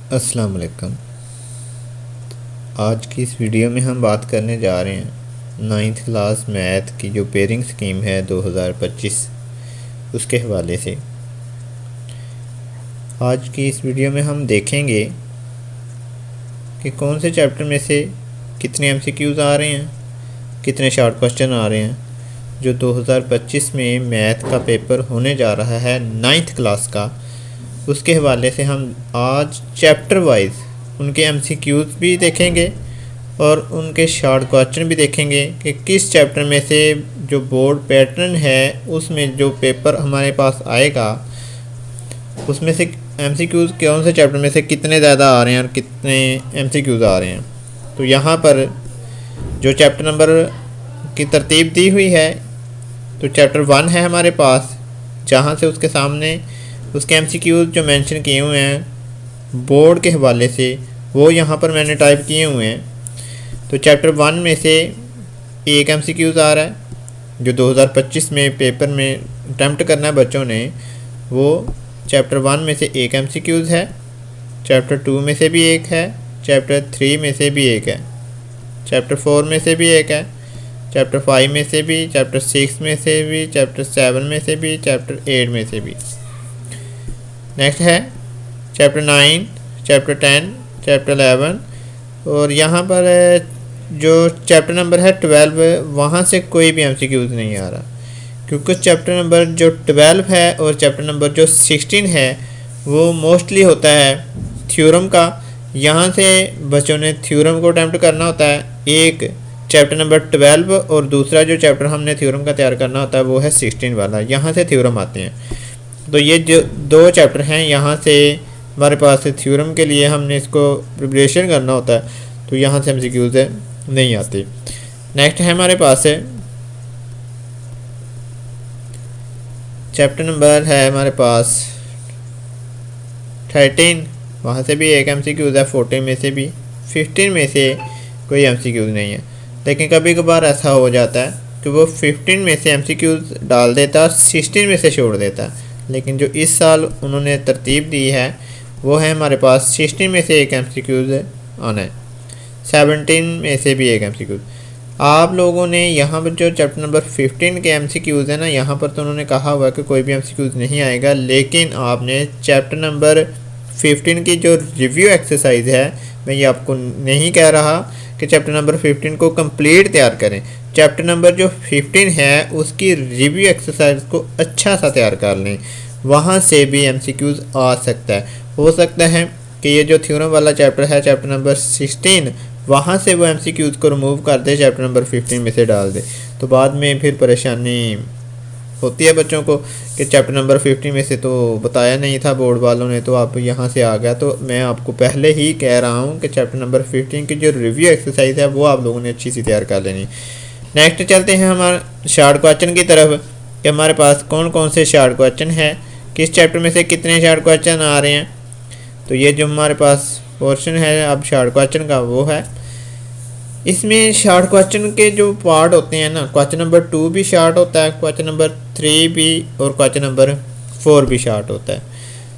अस्सलाम वालेकुम। आज की इस वीडियो में हम बात करने जा रहे हैं 9th क्लास मैथ की जो पेयरिंग स्कीम है 2025 उसके हवाले से। आज की इस वीडियो में हम देखेंगे कि कौन से चैप्टर में से कितने एमसीक्यूज़ आ रहे हैं, कितने शॉर्ट क्वेश्चन आ रहे हैं जो 2025 में मैथ का पेपर होने जा रहा है 9th क्लास का। उसके हवाले से हम आज चैप्टर वाइज उनके एमसीक्यूज़ भी देखेंगे और उनके शॉर्ट क्वेश्चन भी देखेंगे कि किस चैप्टर में से जो बोर्ड पैटर्न है उसमें जो पेपर हमारे पास आएगा उसमें से एमसीक्यूज़ कौन से चैप्टर में से कितने ज़्यादा आ रहे हैं और कितने एमसीक्यूज़ आ रहे हैं। तो यहाँ पर जो चैप्टर नंबर की तरतीब दी हुई है तो चैप्टर 1 है हमारे पास, जहाँ से उसके सामने उसके एमसीक्यूज़ जो मेंशन किए हुए हैं बोर्ड के हवाले से वो यहाँ पर मैंने टाइप किए हुए हैं। तो चैप्टर 1 में से एक एमसीक्यूज़ आ रहा है जो 2025 में पेपर में अटैम्प्ट करना है बच्चों ने, वो चैप्टर 1 में से एक एमसीक्यूज़ है। चैप्टर 2 में से भी एक है, चैप्टर 3 में से भी एक है, चैप्टर 4 में से भी एक है, चैप्टर 5 में से भी, चैप्टर 6 में से भी, चैप्टर 7 में से भी, चैप्टर 8 में से भी। नेक्स्ट है चैप्टर 9, चैप्टर 10, चैप्टर 11 और यहाँ पर जो चैप्टर नंबर है 12 वहाँ से कोई भी एमसीक्यूज़ नहीं आ रहा, क्योंकि चैप्टर नंबर जो 12 है और चैप्टर नंबर जो 16 है वो मोस्टली होता है थ्योरम का। यहाँ से बच्चों ने थ्योरम को अटैम्प्ट करना होता है, एक चैप्टर नंबर 12 और दूसरा जो चैप्टर हमने थ्योरम का तैयार करना होता है वो है 16 वाला, यहाँ से थ्योरम आते हैं। तो ये जो दो चैप्टर हैं यहाँ से हमारे पास थ्योरम के लिए हमने इसको प्रिपरेशन करना होता है, तो यहाँ से एमसीक्यूज़ नहीं आती। नेक्स्ट है हमारे पास है चैप्टर नंबर है हमारे पास 13, वहाँ से भी एक एमसीक्यूज़ है, 14 में से भी, 15 में से कोई एमसीक्यूज़ नहीं है। लेकिन कभी कभार ऐसा हो जाता है कि वो 15 में से एमसीक्यूज़ डाल देता है, 16 में से छोड़ देता है। लेकिन जो इस साल उन्होंने तरतीब दी है वो है हमारे पास 16 में से एक एमसीक्यूज़ आना है, 17 में से भी एक एमसीक्यूज़। आप लोगों ने यहाँ पर जो चैप्टर नंबर 15 के एमसीक्यूज़ है ना, यहाँ पर तो उन्होंने कहा हुआ है कि कोई भी एमसीक्यूज़ नहीं आएगा, लेकिन आपने चैप्टर नंबर 15 की जो रिव्यू एक्सरसाइज है, मैं ये आपको नहीं कह रहा कि चैप्टर नंबर 15 को कंप्लीट तैयार करें, चैप्टर नंबर जो 15 है उसकी रिव्यू एक्सरसाइज को अच्छा सा तैयार कर लें, वहाँ से भी एमसीक्यूज़ आ सकता है। हो सकता है कि ये जो थ्योरम वाला चैप्टर है चैप्टर नंबर 16 वहाँ से वो एमसीक्यूज़ को रिमूव कर दे, चैप्टर नंबर 15 में से डाल दे, तो बाद में फिर परेशानी होती है बच्चों को कि चैप्टर नंबर 15 में से तो बताया नहीं था बोर्ड वालों ने, तो आप यहाँ से आ गया। तो मैं आपको पहले ही कह रहा हूँ कि चैप्टर नंबर 15 की जो रिव्यू एक्सरसाइज है वो आप लोगों ने अच्छी सी तैयार कर लेनी। नेक्स्ट चलते हैं हमारे शॉर्ट क्वेश्चन की तरफ कि हमारे पास कौन कौन से शॉर्ट क्वेश्चन है, किस चैप्टर में से कितने शॉर्ट क्वेश्चन आ रहे हैं। तो ये जो हमारे पास पोर्शन है अब शॉर्ट क्वेश्चन का वो है, इसमें शॉर्ट क्वेश्चन के जो पार्ट होते हैं ना, क्वेश्चन नंबर 2 भी शॉर्ट होता है, क्वेश्चन नंबर 3 भी और क्वेश्चन नंबर 4 भी शॉर्ट होता है।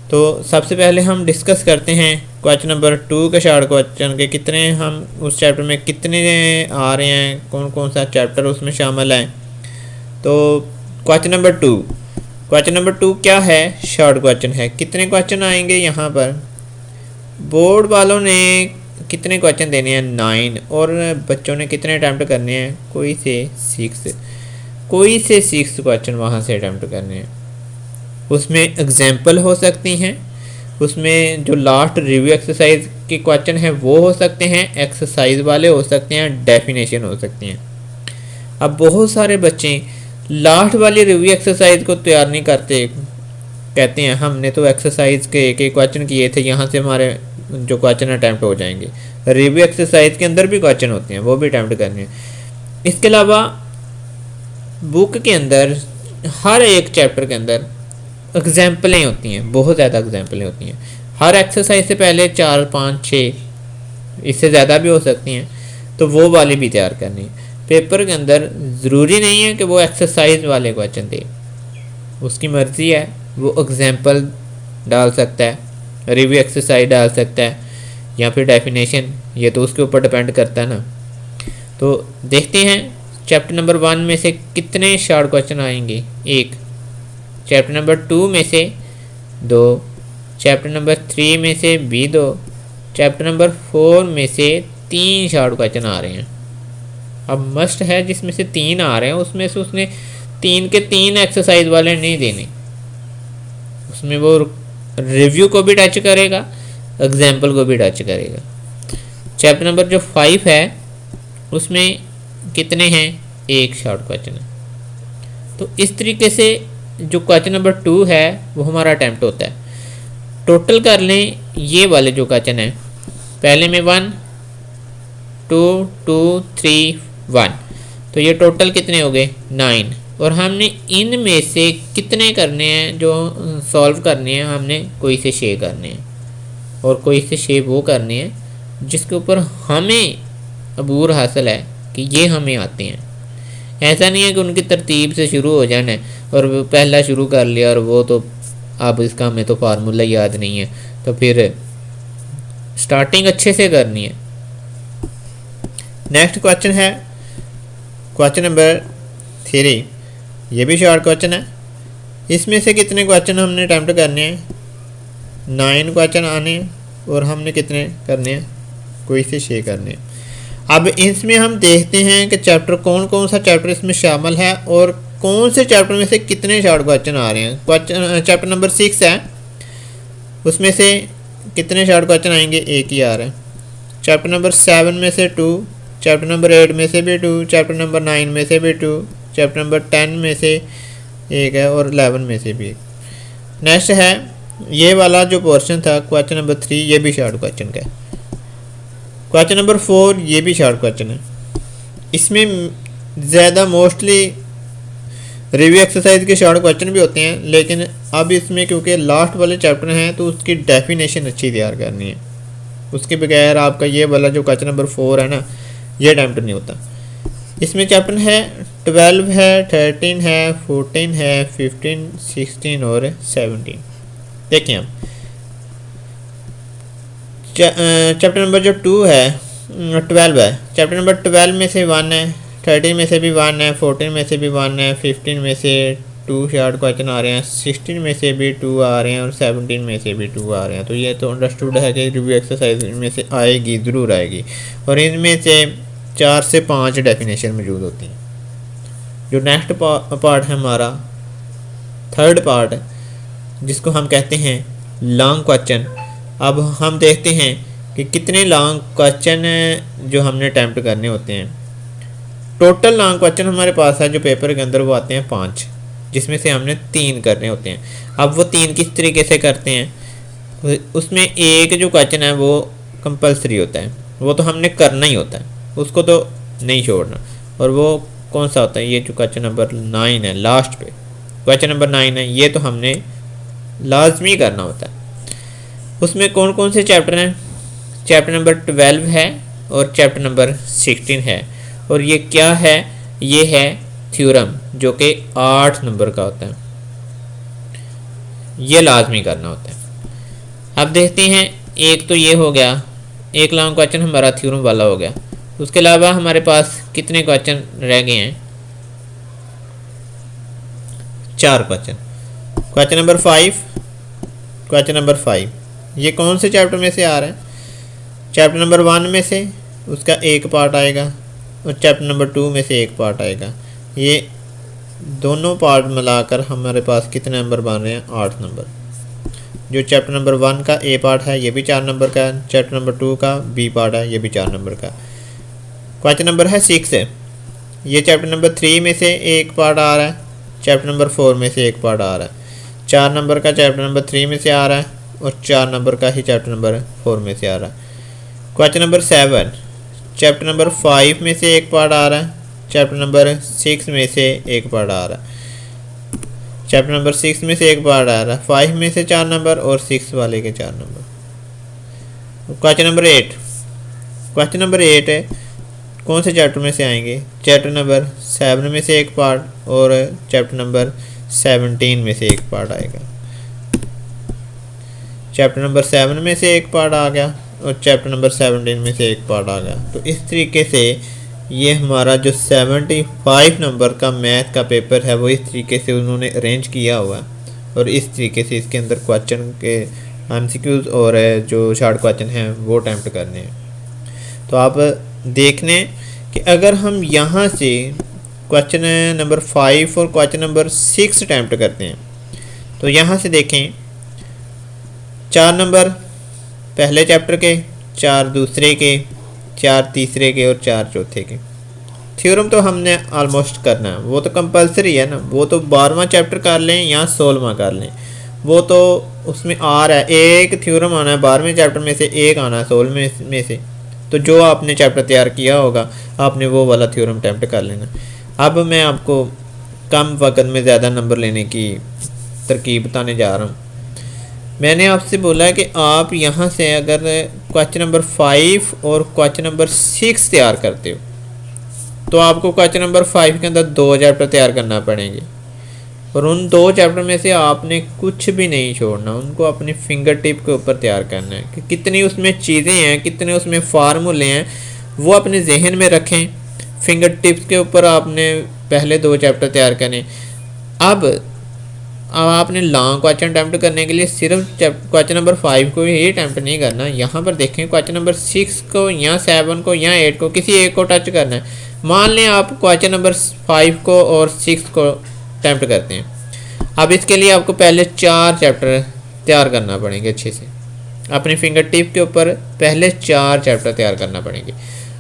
तो सबसे पहले हम डिस्कस करते हैं क्वेश्चन नंबर 2 के शॉर्ट क्वेश्चन के कितने हम उस चैप्टर में कितने आ रहे हैं, कौन कौन सा चैप्टर उसमें शामिल है। तो क्वेश्चन नंबर 2 क्या है, शॉर्ट क्वेश्चन है। कितने क्वेश्चन आएंगे यहाँ पर, बोर्ड वालों ने कितने क्वेश्चन देने हैं 9 और बच्चों ने कितने अटैम्प्ट करने हैं, कोई से 6 क्वेश्चन वहाँ से अटैम्प्ट करने हैं। उसमें एग्जाम्पल हो सकती हैं, उसमें जो लास्ट रिव्यू एक्सरसाइज के क्वेश्चन हैं वो हो सकते हैं, एक्सरसाइज वाले हो सकते हैं, डेफिनेशन हो सकती हैं। अब बहुत सारे बच्चे लास्ट वाली रिव्यू एक्सरसाइज को तैयार नहीं करते, कहते हैं हमने तो एक्सरसाइज के एक क्वेश्चन किए थे, यहाँ से हमारे जो क्वेश्चन अटैम्प्ट हो जाएंगे। रिव्यू एक्सरसाइज के अंदर भी क्वेश्चन होते हैं, वो भी अटैम्प्ट करने हैं। इसके अलावा बुक के अंदर हर एक चैप्टर के अंदर एग्जाम्पलें होती हैं, बहुत ज़्यादा एग्जाम्पलें होती हैं। हर एक्सरसाइज से पहले 4, 5, 6 इससे ज़्यादा भी हो सकती हैं, तो वो वाली भी तैयार करनी है। पेपर के अंदर ज़रूरी नहीं है कि वो एक्सरसाइज वाले क्वेश्चन दे, उसकी मर्ज़ी है, वो एग्जाम्पल डाल सकता है, रिव्यू एक्सरसाइज डाल सकता है या फिर डेफिनेशन, ये तो उसके ऊपर डिपेंड करता है ना। तो देखते हैं चैप्टर नंबर 1 में से कितने शॉर्ट क्वेश्चन आएंगे। 1, चैप्टर नंबर 2 में से 2, चैप्टर नंबर 3 में से भी 2, चैप्टर नंबर 4 में से 3 शॉर्ट क्वेश्चन आ रहे हैं। अब मस्ट है जिसमें से 3 आ रहे हैं उसमें से उसने 3 के 3 एक्सरसाइज वाले नहीं देने, उसमें वो रिव्यू को भी टच करेगा, एग्जाम्पल को भी टच करेगा। चैप्टर नंबर जो 5 है उसमें कितने हैं, 1 शॉर्ट क्वेश्चन है। तो इस तरीके से जो क्वेश्चन नंबर 2 है वो हमारा अटैम्प्ट होता है। टोटल कर लें ये वाले जो क्वेश्चन है, पहले में 1 2 2 3 1, तो ये टोटल कितने हो गए 9। और हमने इनमें से कितने करने हैं जो सॉल्व करने हैं, हमने कोई से शेयर करने हैं, और कोई से शेयर वो करने हैं जिसके ऊपर हमें अबूर हासिल है कि ये हमें आते हैं। ऐसा नहीं है कि उनकी तरतीब से शुरू हो जाना है और पहला शुरू कर लिया और वो तो अब इसका हमें तो फार्मूला याद नहीं है, तो फिर स्टार्टिंग अच्छे से करनी है। नेक्स्ट क्वेश्चन है क्वेश्चन नंबर 3, ये भी शॉर्ट क्वेश्चन है। इसमें से कितने क्वेश्चन हमने अटैम्प्ट करने हैं, 9 क्वेश्चन आने हैं और हमने कितने करने हैं, कोई से 6 करने हैं। अब इसमें हम देखते हैं कि चैप्टर कौन कौन सा चैप्टर इसमें शामिल है और कौन से चैप्टर में से कितने शॉर्ट क्वेश्चन आ रहे हैं। क्वेश्चन चैप्टर नंबर 6 है, उसमें से कितने शॉर्ट क्वेश्चन आएंगे, 1 ही आ रहे हैं। चैप्टर नंबर 7 में से 2, चैप्टर नंबर 8 में से भी 2, चैप्टर नंबर 9 में से भी 2, चैप्टर नंबर 10 में से 1 है और 11 में से भी 1। नेक्स्ट है ये वाला जो पोर्शन था क्वेश्चन नंबर 3, ये भी शॉर्ट क्वेश्चन का है। क्वेश्चन नंबर 4 ये भी शॉर्ट क्वेश्चन है। इसमें ज़्यादा मोस्टली रिव्यू एक्सरसाइज के शॉर्ट क्वेश्चन भी होते हैं, लेकिन अब इसमें क्योंकि लास्ट वाले चैप्टर हैं तो उसकी डेफिनेशन अच्छी तैयार करनी है, उसके बगैर आपका ये वाला जो क्वेश्चन नंबर 4 है ना, ये अटैम्प्ट नहीं होता। इसमें चैप्टर है 12 है, 13 है, 14 है, 15, 16 और 17। देखिए हम चैप्टर नंबर जो 2 है 12 है, चैप्टर नंबर 12 में से 1 है, 13 में से भी 1 है, 14 में से भी 1 है, 15 में से 2 शॉर्ट क्वेश्चन आ रहे हैं, 16 में से भी 2 आ रहे हैं और 17 में से भी 2 आ रहे हैं। तो ये तो अंडरस्टूड है कि रिव्यू एक्सरसाइज में से आएगी, ज़रूर आएगी, और इनमें से 4 से 5 डेफिनेशन मौजूद होती हैं। जो नेक्स्ट पार्ट है हमारा थर्ड पार्ट है, जिसको हम कहते हैं लॉन्ग क्वेश्चन। अब हम देखते हैं कि कितने लॉन्ग क्वेश्चन जो हमने अटैम्प्ट करने होते हैं। टोटल लॉन्ग क्वेश्चन हमारे पास है जो पेपर के अंदर, वो आते हैं 5, जिसमें से हमने 3 करने होते हैं। अब वो 3 किस तरीके से करते हैं, उसमें एक जो क्वेश्चन है वो कंपलसरी होता है, वो तो हमने करना ही होता है, उसको तो नहीं छोड़ना। और वो कौन सा होता है, ये जो क्वेश्चन नंबर 9 है, लास्ट पे क्वेश्चन नंबर 9 है, ये तो हमने लाजमी करना होता है। उसमें कौन कौन से चैप्टर हैं, चैप्टर नंबर 12 है और चैप्टर नंबर 16 है। और ये क्या है, ये है थ्योरम, जो कि 8 नंबर का होता है, ये लाजमी करना होता है। अब देखते हैं, एक तो ये हो गया, एक लॉन्ग क्वेश्चन हमारा थ्योरम वाला हो गया। उसके अलावा हमारे पास कितने क्वेश्चन रह गए हैं, 4 question. Question number 5, question number 5 ये कौन से चैप्टर में से आ रहा है, चैप्टर नंबर 1 में से उसका एक पार्ट आएगा और चैप्टर नंबर 2 में से एक पार्ट आएगा। ये दोनों पार्ट मिलाकर हमारे पास कितने नंबर बन रहे हैं, 8 नंबर। जो चैप्टर नंबर 1 का ए पार्ट है ये भी 4 नंबर का है, चैप्टर नंबर 2 का बी पार्ट है ये भी 4 नंबर का। क्वेश्चन नंबर है 6 है, ये चैप्टर नंबर 3 में से एक पार्ट आ रहा है, चैप्टर नंबर 4 में से एक पार्ट आ रहा है। 4 नंबर का चैप्टर नंबर 3 में से आ रहा है और 4 नंबर का ही चैप्टर नंबर 4 में से आ रहा है। क्वेश्चन नंबर 7 चैप्टर नंबर 5 में से एक पार्ट आ रहा है, चैप्टर नंबर 6 में से एक पार्ट आ रहा है, चैप्टर नंबर 6 में से एक पार्ट आ रहा है, 5 में से 4 नंबर और 6 वाले के 4 number. Question number 8, question number 8 है कौन से चैप्टर में से आएंगे, चैप्टर नंबर 7 में से एक पार्ट और चैप्टर नंबर 17 में से एक पार्ट आएगा। चैप्टर नंबर 7 में से एक पार्ट आ गया और चैप्टर नंबर 17 में से एक पार्ट आ गया। तो इस तरीके से ये हमारा जो 75 नंबर का मैथ का पेपर है वो इस तरीके से उन्होंने अरेंज किया हुआ है और इस तरीके से इसके अंदर क्वेश्चन के एमसीक्यूज और जो शॉर्ट क्वेश्चन हैं वो अटैम्प्ट करने हैं। तो आप देख लें कि अगर हम यहाँ से क्वेश्चन नंबर 5 और क्वेश्चन नंबर 6 अटैम्प्ट करते हैं तो यहाँ से देखें 4 नंबर पहले चैप्टर के, 4 दूसरे के, 4 तीसरे के और 4 चौथे के। थ्योरम तो हमने ऑलमोस्ट करना है, वो तो कंपलसरी है ना, वो तो 12वां चैप्टर कर लें या 16वां कर लें, वो तो उसमें आ रहा है। एक थ्योरम आना है 12वें चैप्टर में से, एक आना है 16वें में से। तो जो आपने चैप्टर तैयार किया होगा आपने वो वाला थ्योरम अटैम्प्ट कर लेना। अब मैं आपको कम वक्त में ज़्यादा नंबर लेने की तरकीब बताने जा रहा हूँ। मैंने आपसे बोला है कि आप यहाँ से अगर क्वेश्चन नंबर 5 और क्वेश्चन नंबर 6 तैयार करते हो तो आपको क्वेश्चन नंबर 5 के अंदर 2 चैप्टर तैयार करना पड़ेंगे और उन 2 चैप्टर में से आपने कुछ भी नहीं छोड़ना, उनको अपनी फिंगर टिप के ऊपर तैयार करना है कि कितनी उसमें चीज़ें हैं, कितने उसमें फार्मूले हैं, वो अपने जहन में रखें। फिंगर टिप्स के ऊपर आपने पहले 2 चैप्टर तैयार करें। अब आपने लॉन्ग क्वेश्चन अटैम्प्ट करने के लिए सिर्फ क्वेश्चन नंबर 5 को ही अटैम्प्ट नहीं करना। यहाँ पर देखें क्वेश्चन नंबर 6 को या 7 को या 8 को किसी एक को टच करना है। मान लें आप क्वेश्चन नंबर 5 को और 6 को अटैम्प्ट करते हैं। अब इसके लिए आपको पहले 4 चैप्टर तैयार करना पड़ेंगे अच्छे से। अपनी फिंगर टिप के ऊपर पहले 4 चैप्टर तैयार करना पड़ेंगे।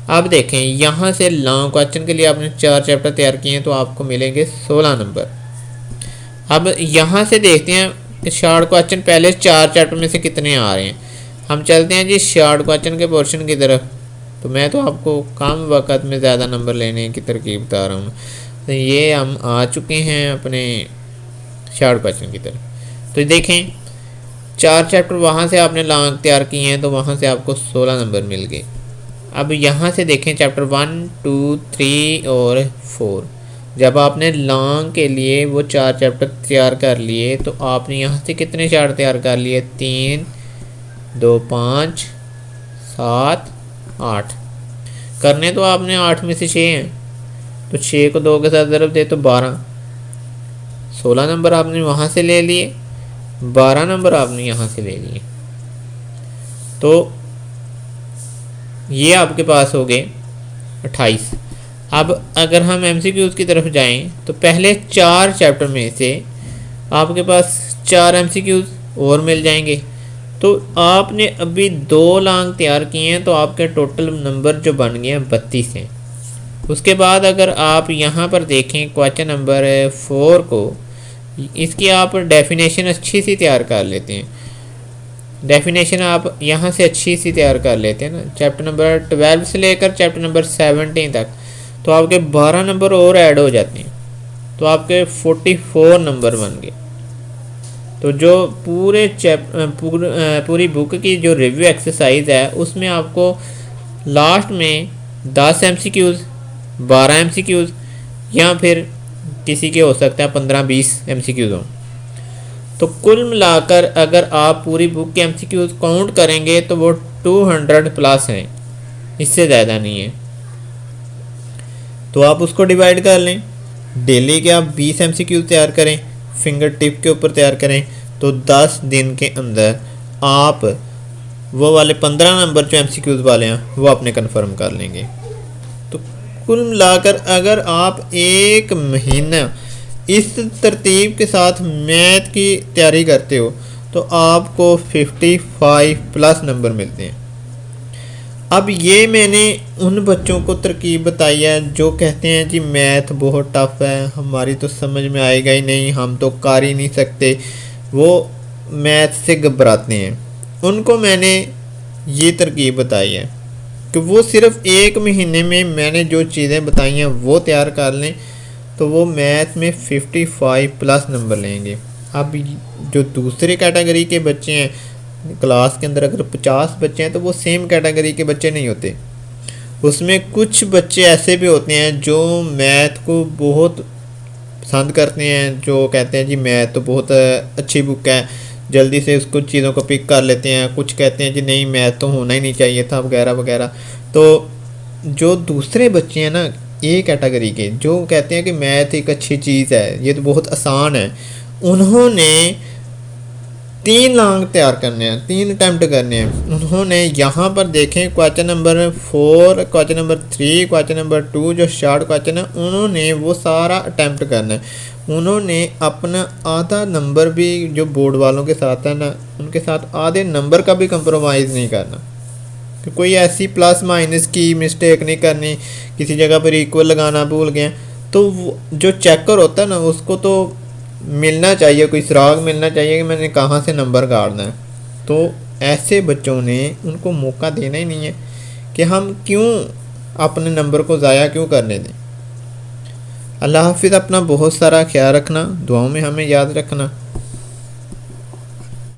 अब देखें यहाँ से लॉन्ग क्वेश्चन के लिए आपने 4 चैप्टर तैयार किए हैं तो आपको मिलेंगे 16 नंबर। अब यहाँ से देखते हैं कि शॉर्ट क्वेश्चन पहले 4 चैप्टर में से कितने आ रहे हैं। हम चलते हैं जी शॉर्ट क्वेश्चन के पोर्शन की तरफ। तो मैं तो आपको कम वक्त में ज़्यादा नंबर लेने की तरकीब बता रहा हूँ। तो ये हम आ चुके हैं अपने शॉर्ट क्वेश्चन की तरफ। तो देखें 4 चैप्टर वहाँ से आपने लॉन्ग तैयार किए हैं तो वहाँ से आपको 16 नंबर मिल गए। अब यहाँ से देखें चैप्टर 1, 2, 3 और 4। जब आपने लॉन्ग के लिए वो 4 चैप्टर तैयार कर लिए तो आपने यहाँ से कितने चार्ट तैयार कर लिए? 3, 2, 5, 7, 8 करने तो आपने 8 में से 6 हैं तो 6 को 2 के साथ ज़रूर दे तो 12। 16 नंबर आपने वहाँ से ले लिए, 12 नंबर आपने यहाँ से ले लिए। तो ये आपके पास हो गए 28। अब अगर हम MCQs की तरफ जाएं तो पहले 4 चैप्टर में से आपके पास 4 MCQs और मिल जाएंगे। तो आपने अभी 2 लॉन्ग तैयार किए हैं तो आपके टोटल नंबर जो बन गए हैं 32 हैं। उसके बाद अगर आप यहाँ पर देखें क्वेश्चन नंबर 4 को, इसकी आप डेफिनेशन अच्छी सी तैयार कर लेते हैं। डेफिनेशन आप यहाँ से अच्छी सी तैयार कर लेते हैं ना, चैप्टर नंबर 12 से लेकर चैप्टर नंबर 17 तक, तो आपके 12 नंबर और ऐड हो जाते हैं तो आपके 44 नंबर बन गए। तो जो पूरी बुक की जो रिव्यू एक्सरसाइज है उसमें आपको लास्ट में 10 MCQs, 12 MCQs या फिर किसी के हो सकता है 15-20 MCQs हों। तो कुल मिलाकर अगर आप पूरी बुक के MCQs काउंट करेंगे तो वो 200 प्लस हैं, इससे ज़्यादा नहीं है। तो आप उसको डिवाइड कर लें। डेली के आप 20 MCQs तैयार करें, फिंगर टिप के ऊपर तैयार करें तो 10 दिन के अंदर आप वो वाले 15 नंबर जो MCQs वाले हैं वो अपने कंफर्म कर लेंगे। तो कुल मिलाकर अगर आप 1 महीना इस तरतीब के साथ मैथ की तैयारी करते हो तो आपको 55 प्लस नंबर मिलते हैं। अब ये मैंने उन बच्चों को तरकीब बताई है जो कहते हैं जी मैथ बहुत टफ है, हमारी तो समझ में आएगा ही नहीं, हम तो कर ही नहीं सकते, वो मैथ से घबराते हैं। उनको मैंने ये तरकीब बताई है कि वो सिर्फ 1 महीने में मैंने जो चीज़ें बताई हैं वो तैयार कर लें तो वो मैथ में 55 प्लस नंबर लेंगे। अब जो दूसरे कैटेगरी के बच्चे हैं क्लास के अंदर अगर 50 बच्चे हैं तो वो सेम कैटेगरी के बच्चे नहीं होते। उसमें कुछ बच्चे ऐसे भी होते हैं जो मैथ को बहुत पसंद करते हैं, जो कहते हैं जी मैथ तो बहुत अच्छी बुक है, जल्दी से उसको चीज़ों को पिक कर लेते हैं, कुछ कहते हैं कि नहीं मैथ तो होना ही नहीं चाहिए था वगैरह वगैरह। तो जो दूसरे बच्चे हैं ना ए कैटेगरी के, जो कहते हैं कि मैथ एक अच्छी चीज़ है, ये तो बहुत आसान है, उन्होंने 3 लॉन्ग तैयार करने हैं, 3 अटैम्प्ट करने हैं। उन्होंने यहाँ पर देखें question number 4, question number 3, question number 2 जो शॉर्ट क्वेश्चन है उन्होंने वो सारा अटैम्प्ट करना है। उन्होंने अपना आधा नंबर भी जो बोर्ड वालों के साथ है ना, उनके साथ आधे नंबर का भी कंप्रोमाइज़ नहीं करना, कि कोई ऐसी प्लस माइनस की मिस्टेक नहीं करनी, किसी जगह पर इक्वल लगाना भूल गए तो वो जो चेकर होता है ना उसको तो मिलना चाहिए, कोई सुराग मिलना चाहिए कि मैंने कहाँ से नंबर काटना है। तो ऐसे बच्चों ने उनको मौका देना ही नहीं है कि हम क्यों अपने नंबर को ज़ाया क्यों करने दें। अल्लाह हाफिज़, अपना बहुत सारा ख्याल रखना, दुआओं में हमें याद रखना।